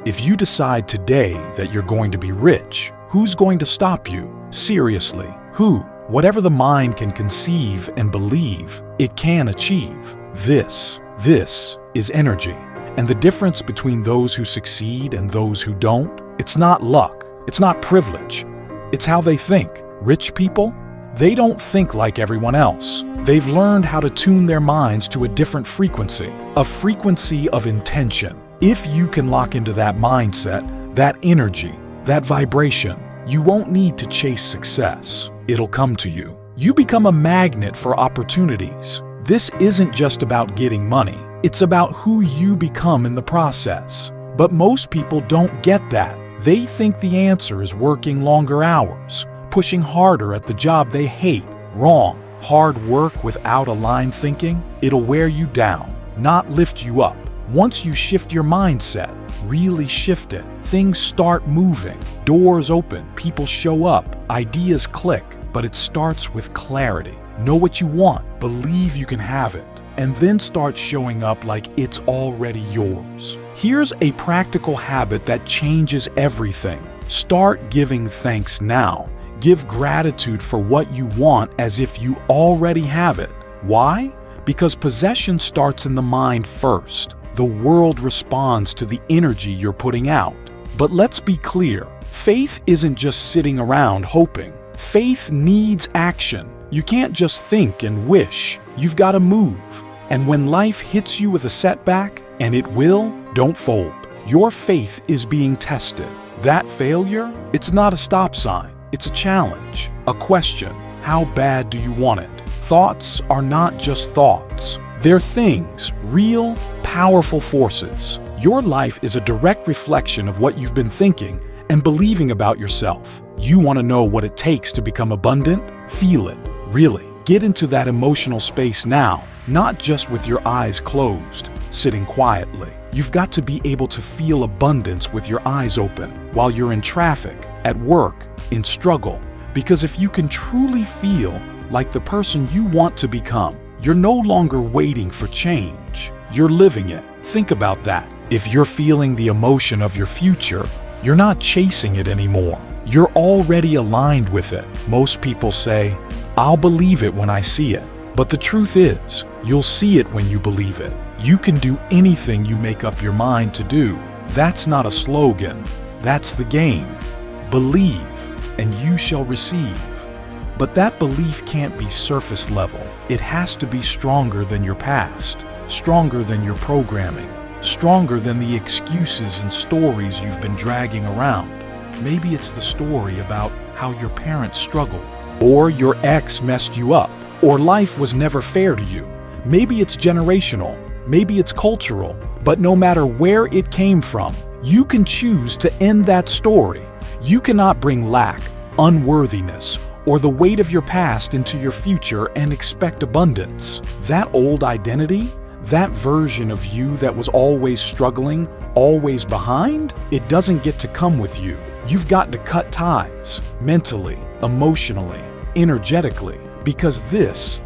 If you decide today that you're going to be rich, who's going to stop you? Seriously, who? Whatever the mind can conceive and believe, it can achieve. This is energy. And the difference between those who succeed and those who don't, it's not luck, it's not privilege, it's how they think. Rich people, they don't think like everyone else. They've learned how to tune their minds to a different frequency, a frequency of intention. If you can lock into that mindset, that energy, that vibration, you won't need to chase success. It'll come to you. You become a magnet for opportunities. This isn't just about getting money. It's about who you become in the process. But most people don't get that. They think the answer is working longer hours, pushing harder at the job they hate. Wrong. Hard work without aligned thinking, it'll wear you down, not lift you up. Once you shift your mindset, really shift it, things start moving, doors open, people show up, ideas click, but it starts with clarity. Know what you want, believe you can have it, and then start showing up like it's already yours. Here's a practical habit that changes everything. Start giving thanks now. Give gratitude for what you want as if you already have it. Why? Because possession starts in the mind first. The world responds to the energy you're putting out. But let's be clear, faith isn't just sitting around hoping. Faith needs action. You can't just think and wish. You've got to move. And when life hits you with a setback, and it will, don't fold. Your faith is being tested. That failure, it's not a stop sign. It's a challenge, a question. How bad do you want it? Thoughts are not just thoughts. They're things, real, powerful forces. Your life is a direct reflection of what you've been thinking and believing about yourself. You want to know what it takes to become abundant? Feel it, really. Get into that emotional space now, not just with your eyes closed, sitting quietly. You've got to be able to feel abundance with your eyes open while you're in traffic, at work, in struggle. Because if you can truly feel like the person you want to become, you're no longer waiting for change. You're living it. Think about that. If you're feeling the emotion of your future, you're not chasing it anymore. You're already aligned with it. Most people say, "I'll believe it when I see it." But the truth is, you'll see it when you believe it. You can do anything you make up your mind to do. That's not a slogan. That's the game. Believe, and you shall receive. But that belief can't be surface level. It has to be stronger than your past, stronger than your programming, stronger than the excuses and stories you've been dragging around. Maybe it's the story about how your parents struggled, or your ex messed you up, or life was never fair to you. Maybe it's generational, maybe it's cultural, but no matter where it came from, you can choose to end that story. You cannot bring lack, unworthiness, or the weight of your past into your future and expect abundance. That old identity, that version of you that was always struggling, always behind, it doesn't get to come with you. You've got to cut ties, mentally, emotionally, energetically, because this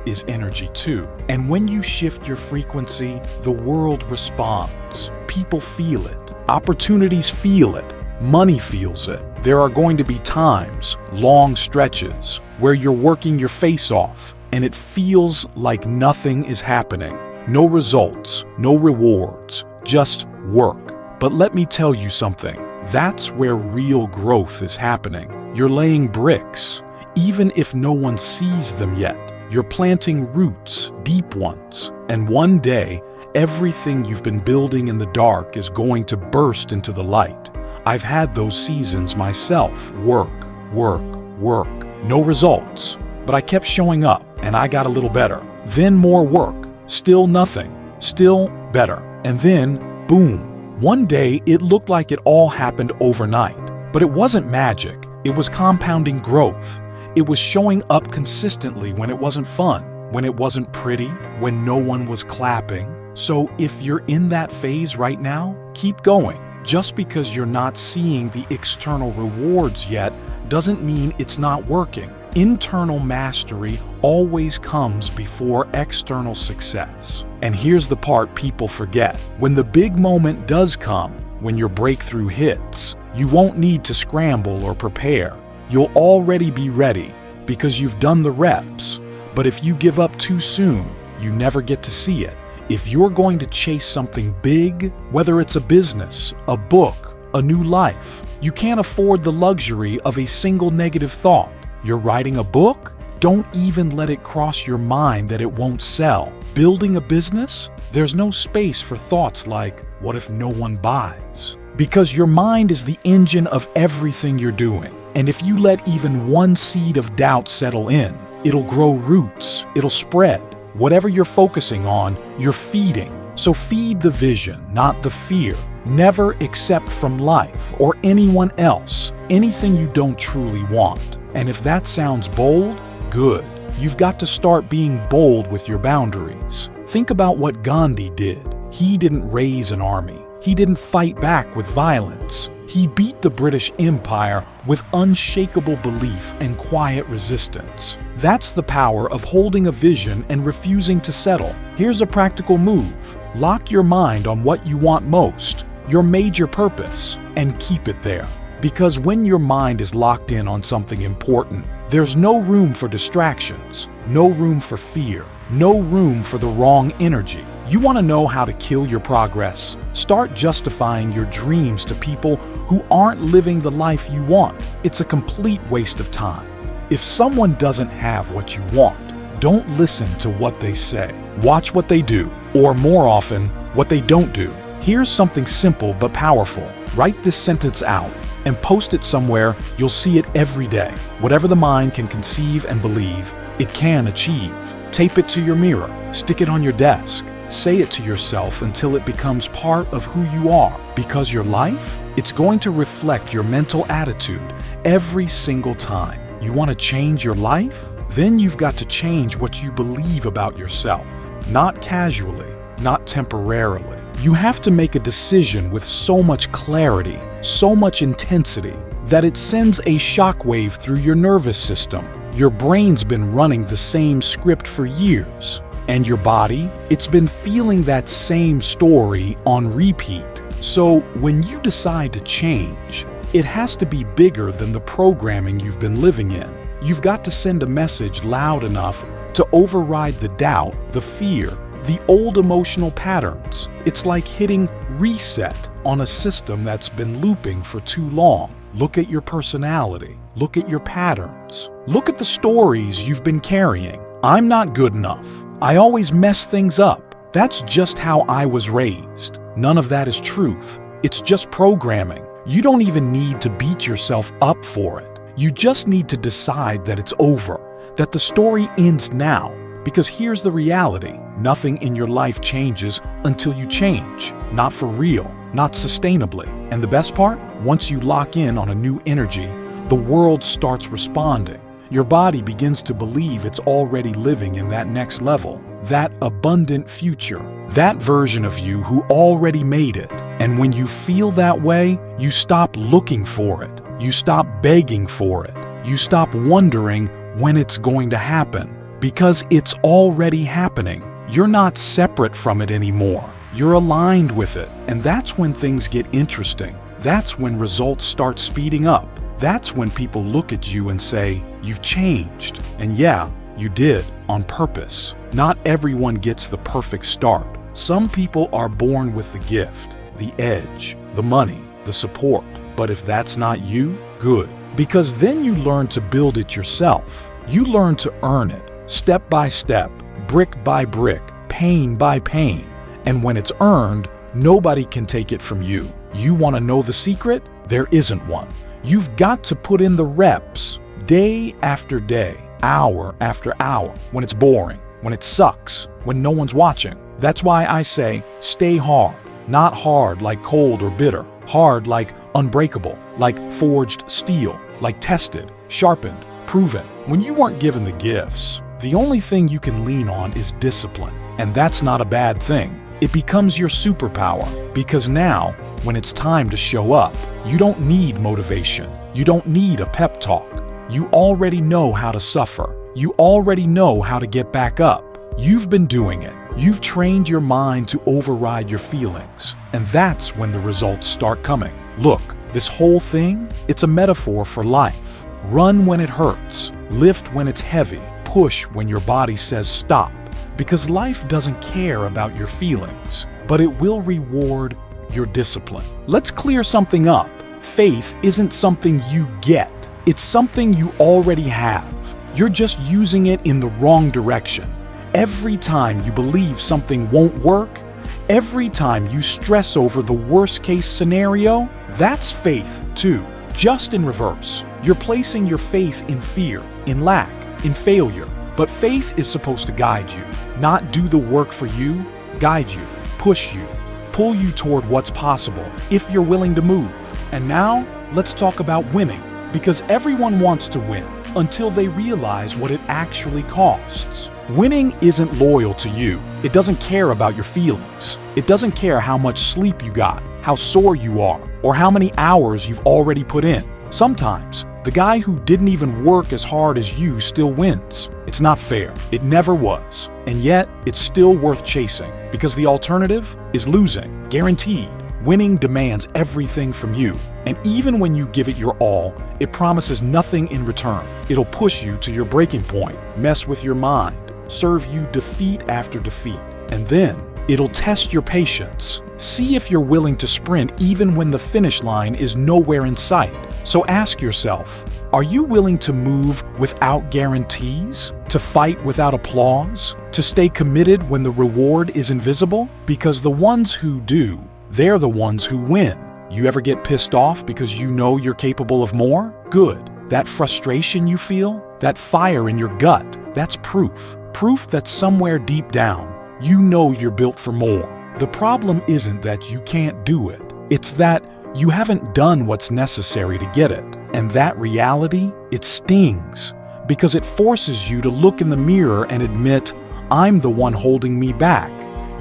is energy too. And when you shift your frequency, the world responds. People feel it. Opportunities feel it. Money feels it. There are going to be times, long stretches, where you're working your face off and it feels like nothing is happening. No results, no rewards, just work. But let me tell you something. That's where real growth is happening. You're laying bricks, even if no one sees them yet. You're planting roots, deep ones. And one day, everything you've been building in the dark is going to burst into the light. I've had those seasons myself. Work, no results. But I kept showing up and I got a little better. Then more work, still nothing, still better. And then, boom. One day it looked like it all happened overnight. But it wasn't magic. It was compounding growth. It was showing up consistently when it wasn't fun, when it wasn't pretty, when no one was clapping. So if you're in that phase right now, keep going. Just because you're not seeing the external rewards yet doesn't mean it's not working. Internal mastery always comes before external success. And here's the part people forget. When the big moment does come, when your breakthrough hits. You won't need to scramble or prepare. You'll already be ready because you've done the reps. But if you give up too soon, you never get to see it. If you're going to chase something big, whether it's a business, a book, a new life, you can't afford the luxury of a single negative thought. You're writing a book? Don't even let it cross your mind that it won't sell. Building a business? There's no space for thoughts like, what if no one buys? Because your mind is the engine of everything you're doing. And if you let even one seed of doubt settle in, it'll grow roots, it'll spread. Whatever you're focusing on, you're feeding. So feed the vision, not the fear. Never accept from life or anyone else anything you don't truly want. And if that sounds bold, good. You've got to start being bold with your boundaries. Think about what Gandhi did. He didn't raise an army. He didn't fight back with violence. He beat the British Empire with unshakable belief and quiet resistance. That's the power of holding a vision and refusing to settle. Here's a practical move. Lock your mind on what you want most, your major purpose, and keep it there. Because when your mind is locked in on something important, there's no room for distractions, no room for fear, no room for the wrong energy. You want to know how to kill your progress? Start justifying your dreams to people who aren't living the life you want. It's a complete waste of time. If someone doesn't have what you want, don't listen to what they say. Watch what they do, or more often, what they don't do. Here's something simple but powerful. Write this sentence out and post it somewhere you'll see it every day. Whatever the mind can conceive and believe, it can achieve. Tape it to your mirror, stick it on your desk. Say it to yourself until it becomes part of who you are. Because your life, it's going to reflect your mental attitude every single time. You want to change your life? Then you've got to change what you believe about yourself. Not casually, not temporarily. You have to make a decision with so much clarity, so much intensity, that it sends a shockwave through your nervous system. Your brain's been running the same script for years. And your body, it's been feeling that same story on repeat. So when you decide to change, it has to be bigger than the programming you've been living in. You've got to send a message loud enough to override the doubt, the fear, the old emotional patterns. It's like hitting reset on a system that's been looping for too long. Look at your personality. Look at your patterns. Look at the stories you've been carrying. I'm not good enough. I always mess things up. That's just how I was raised. None of that is truth. It's just programming. You don't even need to beat yourself up for it. You just need to decide that it's over, that the story ends now. Because here's the reality. Nothing in your life changes until you change. Not for real, not sustainably. And the best part? Once you lock in on a new energy, the world starts responding. Your body begins to believe it's already living in that next level, that abundant future, that version of you who already made it. And when you feel that way, you stop looking for it. You stop begging for it. You stop wondering when it's going to happen, because it's already happening. You're not separate from it anymore. You're aligned with it. And that's when things get interesting. That's when results start speeding up. That's when people look at you and say, you've changed. And yeah, you did, on purpose. Not everyone gets the perfect start. Some people are born with the gift, the edge, the money, the support. But if that's not you, good. Because then you learn to build it yourself. You learn to earn it, step by step, brick by brick, pain by pain. And when it's earned, nobody can take it from you. You want to know the secret? There isn't one. You've got to put in the reps, day after day, hour after hour, when it's boring, when it sucks, when no one's watching. That's why I say, stay hard. Not hard like cold or bitter. Hard like unbreakable, like forged steel, like tested, sharpened, proven. When you weren't given the gifts, the only thing you can lean on is discipline. And that's not a bad thing. It becomes your superpower, because now, when it's time to show up, you don't need motivation. You don't need a pep talk. You already know how to suffer. You already know how to get back up. You've been doing it. You've trained your mind to override your feelings, and that's when the results start coming. Look, this whole thing, it's a metaphor for life. Run when it hurts, lift when it's heavy, push when your body says stop. Because life doesn't care about your feelings, but it will reward your discipline. Let's clear something up. Faith isn't something you get. It's something you already have. You're just using it in the wrong direction. Every time you believe something won't work, every time you stress over the worst-case scenario, that's faith too, just in reverse. You're placing your faith in fear, in lack, in failure. But faith is supposed to guide you, not do the work for you, guide you, push you, pull you toward what's possible, if you're willing to move. And now, let's talk about winning, because everyone wants to win until they realize what it actually costs. Winning isn't loyal to you. It doesn't care about your feelings. It doesn't care how much sleep you got, how sore you are, or how many hours you've already put in. Sometimes, the guy who didn't even work as hard as you still wins. It's not fair. It never was. And yet, it's still worth chasing, because the alternative is losing, guaranteed. Winning demands everything from you, and even when you give it your all, it promises nothing in return. It'll push you to your breaking point, mess with your mind, serve you defeat after defeat, and then it'll test your patience. See if you're willing to sprint even when the finish line is nowhere in sight. So ask yourself, are you willing to move without guarantees? To fight without applause? To stay committed when the reward is invisible? Because the ones who do, they're the ones who win. You ever get pissed off because you know you're capable of more? Good. That frustration you feel, that fire in your gut, that's proof. Proof that somewhere deep down, you know you're built for more. The problem isn't that you can't do it. It's that you haven't done what's necessary to get it. And that reality, it stings, because it forces you to look in the mirror and admit, I'm the one holding me back.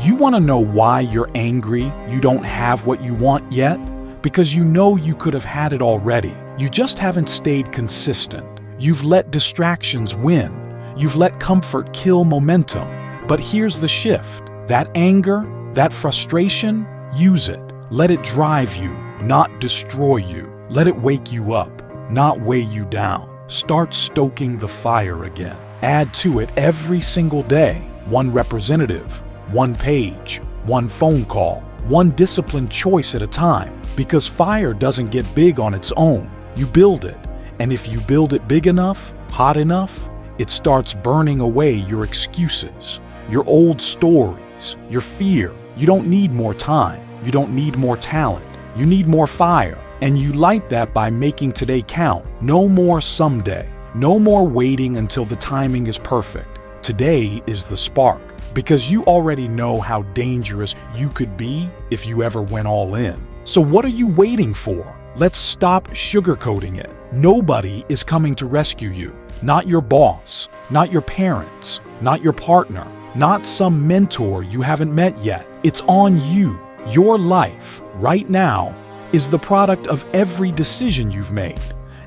You want to know why you're angry you don't have what you want yet? Because you know you could have had it already. You just haven't stayed consistent. You've let distractions win. You've let comfort kill momentum. But here's the shift. That anger, that frustration, use it. Let it drive you, not destroy you. Let it wake you up, not weigh you down. Start stoking the fire again. Add to it every single day. One representative, one page, one phone call, one disciplined choice at a time. Because fire doesn't get big on its own. You build it. And if you build it big enough, hot enough, it starts burning away your excuses, your old stories, your fear. You don't need more time. You don't need more talent. You need more fire. And you light that by making today count. No more someday. No more waiting until the timing is perfect. Today is the spark. Because you already know how dangerous you could be if you ever went all in. So what are you waiting for? Let's stop sugarcoating it. Nobody is coming to rescue you. Not your boss, not your parents, not your partner, not some mentor you haven't met yet. It's on you. Your life, right now, is the product of every decision you've made,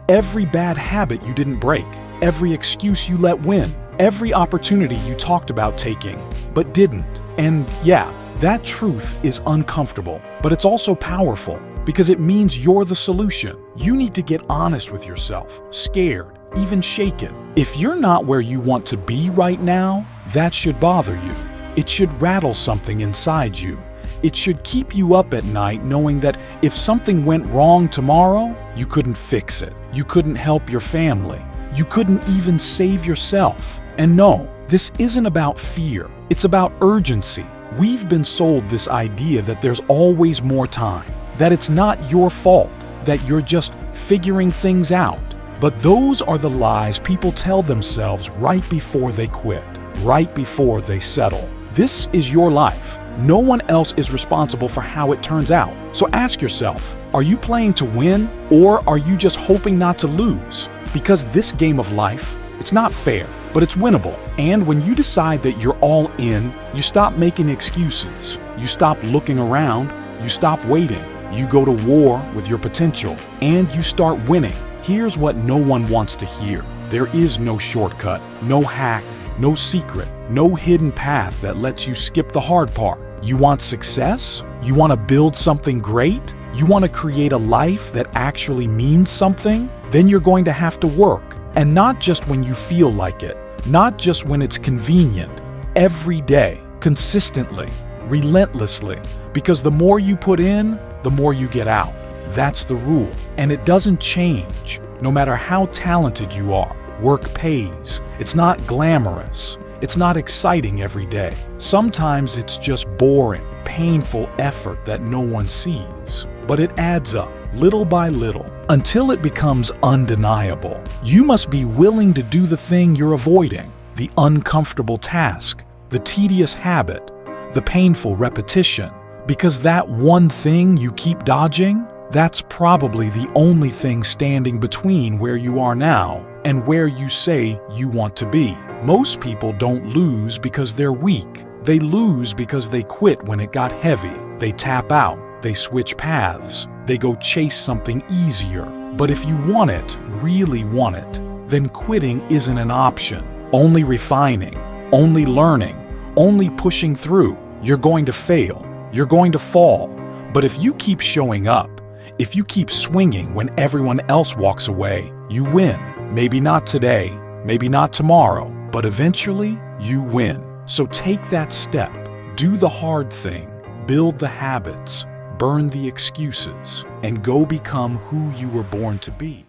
every bad habit you didn't break, every excuse you let win, every opportunity you talked about taking, but didn't. And yeah, that truth is uncomfortable, but it's also powerful because it means you're the solution. You need to get honest with yourself, scared, even shaken. If you're not where you want to be right now, that should bother you. It should rattle something inside you. It should keep you up at night knowing that if something went wrong tomorrow, you couldn't fix it. You couldn't help your family. You couldn't even save yourself. And no, this isn't about fear. It's about urgency. We've been sold this idea that there's always more time, that it's not your fault, that you're just figuring things out. But those are the lies people tell themselves right before they quit, right before they settle. This is your life. No one else is responsible for how it turns out. So ask yourself, are you playing to win or are you just hoping not to lose? Because this game of life, it's not fair, but it's winnable. And when you decide that you're all in, you stop making excuses. You stop looking around. You stop waiting. You go to war with your potential and you start winning. Here's what no one wants to hear. There is no shortcut, no hack, no secret, no hidden path that lets you skip the hard part. You want success? You want to build something great? You want to create a life that actually means something? Then you're going to have to work, and not just when you feel like it, not just when it's convenient, every day, consistently, relentlessly, because the more you put in, the more you get out. That's the rule, and it doesn't change, no matter how talented you are. Work pays. It's not glamorous. It's not exciting every day. Sometimes it's just boring, painful effort that no one sees. But it adds up, little by little, until it becomes undeniable. You must be willing to do the thing you're avoiding, the uncomfortable task, the tedious habit, the painful repetition, because that one thing you keep dodging, that's probably the only thing standing between where you are now and where you say you want to be. Most people don't lose because they're weak. They lose because they quit when it got heavy. They tap out. They switch paths. They go chase something easier. But if you want it, really want it, then quitting isn't an option. Only refining, only learning, only pushing through. You're going to fail. You're going to fall. But if you keep showing up, if you keep swinging when everyone else walks away, you win. Maybe not today, maybe not tomorrow, but eventually you win. So take that step, do the hard thing, build the habits, burn the excuses, and go become who you were born to be.